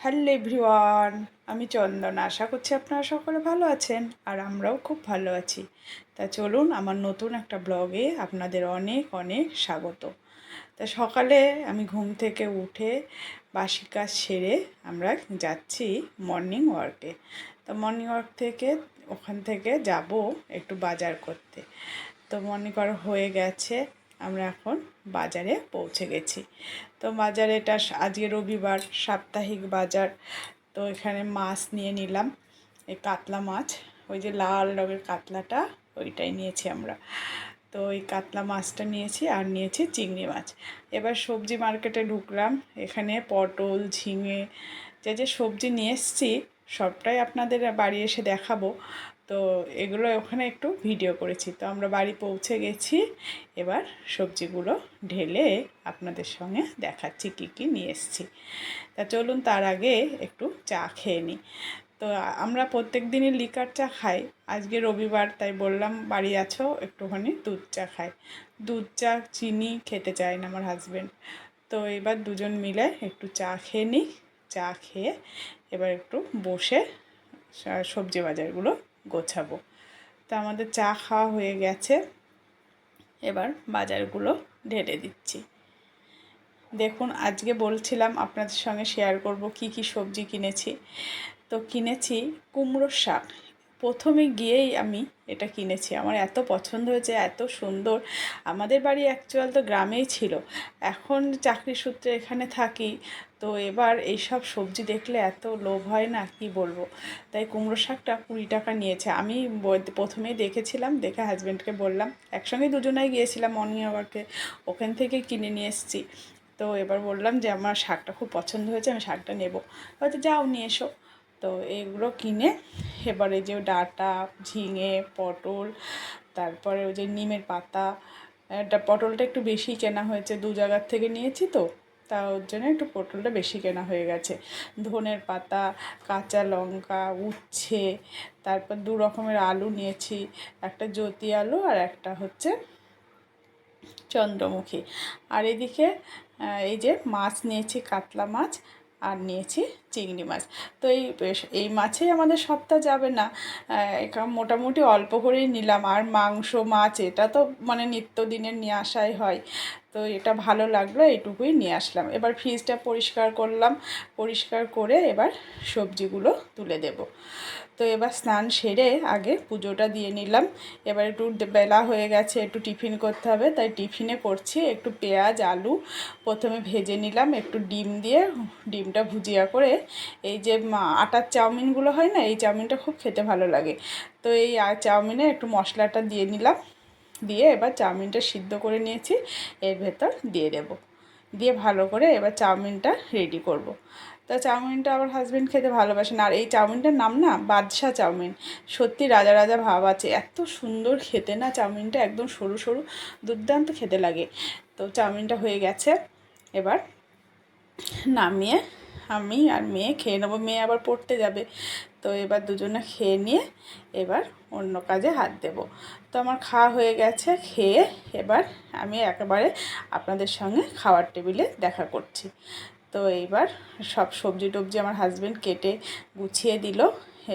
Hello everyone, আমি চন্দন। আশা করছি আপনারা সকলে ভালো আছেন আর আমরাও খুব ভালো আছি। তা চলুন আমার নতুন একটা ব্লগে আপনাদের অনেক অনেক স্বাগত। তা সকালে আমি ঘুম থেকে উঠে বাসি কাজ সেরে আমরা যাচ্ছি মর্নিং ওয়ার্কে। তো মর্নিং ওয়ার্ক থেকে ওখান থেকে যাব একটু বাজার করতে। তো মর্নিং ওয়ার্ক হয়ে গেছে, আমরা এখন বাজারে পৌঁছে গেছি। তো বাজারে এটা আজকে রবিবার, সাপ্তাহিক বাজার। তো এখানে মাছ নিয়ে নিলাম, এই কাতলা মাছ, ওই যে লাল রঙের কাতলাটা, ওইটাই নিয়েছি আমরা। তো ওই কাতলা মাছটা নিয়েছি আর নিয়েছি চিংড়ি মাছ। এবার সবজি মার্কেটে ঢুকলাম, এখানে পটল, ঝিঙে, যে যে সবজি নিয়ে এসেছি সবটাই আপনাদের বাড়ি এসে দেখাবো। তো এগুলো ওখানে একটু ভিডিও করেছি। তো আমরা বাড়ি পৌঁছে গেছি, এবার সবজিগুলো ঢেলে আপনাদের সঙ্গে দেখাচ্ছি কী কী নিয়ে এসেছি। তা চলুন তার আগে একটু চা খেয়ে নিই। তো আমরা প্রত্যেক দিনই লিকার চা খাই, আজকে রবিবার তাই বললাম বাড়ি আছো একটুখানি দুধ চা খাই। দুধ চা চিনি খেতে চায় না আমার হাজব্যান্ড। তো এবার দুজন মিলে একটু চা খেয়ে নিই। চা খেয়ে এবার একটু বসে সবজি বাজারগুলো গোছাবো। তা আমাদের চা খাওয়া হয়ে গেছে, এবার বাজারগুলো ঢেলে দিচ্ছি। দেখুন, আজকে বলছিলাম আপনাদের সঙ্গে শেয়ার করব কি কি সবজি কিনেছি। তো কিনেছি কুমড়োর শাক। প্রথমে গিয়েই আমি এটা কিনেছি, আমার এত পছন্দ হয়েছে, এত সুন্দর। আমাদের বাড়ি অ্যাকচুয়াল তো গ্রামেই ছিল, এখন চাকরি সূত্রে এখানে থাকি। তো এবার এইসব সবজি দেখলে এত লোভ হয় না, কি বলবো। তাই কুমড়ো শাকটা 20 টাকা নিয়েছে। আমি প্রথমেই দেখেছিলাম, দেখে হাজব্যান্ডকে বললাম, একসঙ্গে দুজনেই গিয়েছিলাম মর্নিং ওয়ার্কে, ওখান থেকে কিনে নিয়ে এসেছি। তো এবার বললাম যে আমার শাকটা খুব পছন্দ হয়েছে, আমি শাকটা নেব। হয়তো যাও নিয়ে এসো। তো এইগুলো কিনে এবারে যে ডাঁটা, ঝিঙে, পটল, তারপরে ওই যে নিমের পাতা, এটা পটলটা একটু বেশি কেনা হয়েছে, 2 জায়গার থেকে নিয়েছি তো, তা ওর জন্য একটু পটলটা বেশি কেনা হয়ে গেছে। ধনের পাতা, কাঁচা লঙ্কা, উচ্ছে, তারপর 2 রকমের আলু নিয়েছি, একটা জ্যোতি আলু আর একটা হচ্ছে চন্দ্রমুখী। আর এদিকে এই যে মাছ নিয়েছি, কাতলা মাছ, আর নিয়েছি চিংড়ি মাছ। তো এই মাছেই আমাদের সপ্তাহ যাবে না, মোটামুটি অল্প করেই নিলাম। আর মাংস, মাছ এটা তো মানে নিত্যদিনের নিয়ে আসাই হয়। তো এটা ভালো লাগলো, এইটুকুই নিয়ে আসলাম। এবার ফ্রিজটা পরিষ্কার করলাম, পরিষ্কার করে এবার সবজিগুলো তুলে দেব। তো এবার স্নান সেরে আগে পুজোটা দিয়ে নিলাম। এবার একটু বেলা হয়ে গেছে, একটু টিফিন করতে হবে, তাই টিফিনে করছি একটু পেঁয়াজ আলু প্রথমে ভেজে নিলাম, একটু ডিম দিয়ে, ডিমটা ভুজিয়া করে, এই যে আটার চাউমিনগুলো হয় না, এই চাউমিনটা খুব খেতে ভালো লাগে। তো এই চাউমিনে একটু মশলাটা দিয়ে নিলাম, দিয়ে এবার চাউমিনটা সিদ্ধ করে নিয়েছি, এর ভেতর দিয়ে দেব, দিয়ে ভালো করে এবার চাউমিনটা রেডি করব। তা চাউমিনটা আমার হাজব্যান্ড খেতে ভালোবাসেন, আর এই চাউমিনটার নাম না বাদশা চাউমিন। সত্যি রাজা রাজা ভাব আছে, এত সুন্দর খেতে না চাউমিনটা, একদম সরু সরু, দুর্দান্ত খেতে লাগে। তো চাউমিনটা হয়ে গেছে, এবার নামিয়ে আমি আর মেয়ে খেয়ে নেবো, মেয়ে আবার পড়তে যাবে। তো এবার দুজনে খেয়ে নিয়ে এবার অন্য কাজে হাত দেব। তো আমার খাওয়া হয়ে গেছে, খেয়ে এবার আমি একেবারে আপনাদের সঙ্গে খাওয়ার টেবিলে দেখা করছি। তো এইবার সব সবজি টবজি আমার হাজব্যান্ড কেটে গুছিয়ে দিল,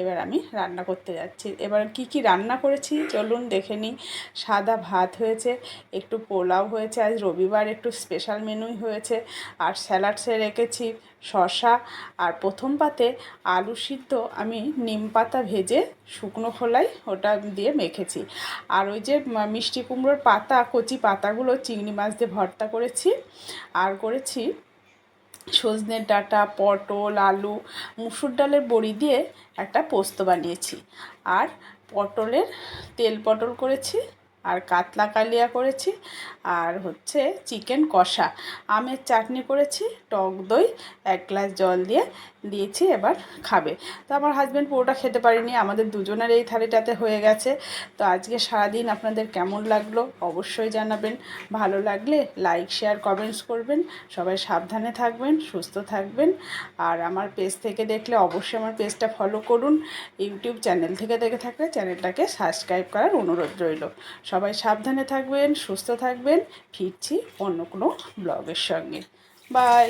এবার আমি রান্না করতে যাচ্ছি। এবার কি কি রান্না করেছি চলুন দেখে নিই। সাদা ভাত হয়েছে, একটু পোলাও হয়েছে, আজ রবিবার একটু স্পেশাল মেনুই হয়েছে, আর স্যালাডসে রেখেছি শসা, আর প্রথম পাতে আলু সিদ্ধ আমি নিম পাতা ভেজে শুকনো খোলায় ওটা দিয়ে মেখেছি। আর ওই যে মিষ্টি কুমড়োর পাতা, কচি পাতাগুলো চিংড়ি মাছ দিয়ে ভর্তা করেছি। আর করেছি সজনের ডাঁটা, পটল, আলু, মুসুর ডালের বড়ি দিয়ে একটা পোস্ত বানিয়েছি। আর পটলের তেল পটল করেছি, আর কাতলা কালিয়া করেছি, আর হচ্ছে চিকেন কষা, আমের চাটনি করেছি, টক দই 1 গ্লাস জল দিয়ে দিয়েছি, এবার খাবে। তো আমার হাজব্যান্ড পুরোটা খেতে পারিনি, আমাদের দুজনের এই থালিটাতে হয়ে গেছে। তো আজকে সারাদিন আপনাদের কেমন লাগলো অবশ্যই জানাবেন, ভালো লাগলে লাইক শেয়ার কমেন্টস করবেন। সবাই সাবধানে থাকবেন, সুস্থ থাকবেন। আর আমার পেজ থেকে দেখলে অবশ্যই আমার পেজটা ফলো করুন, ইউটিউব চ্যানেল থেকে দেখে থাকলে চ্যানেলটাকে সাবস্ক্রাইব করার অনুরোধ রইল। সবাই সাবধানে থাকবেন, সুস্থ থাকবেন। ফিরছি অন্য কোনো ব্লগের সঙ্গে। বাই।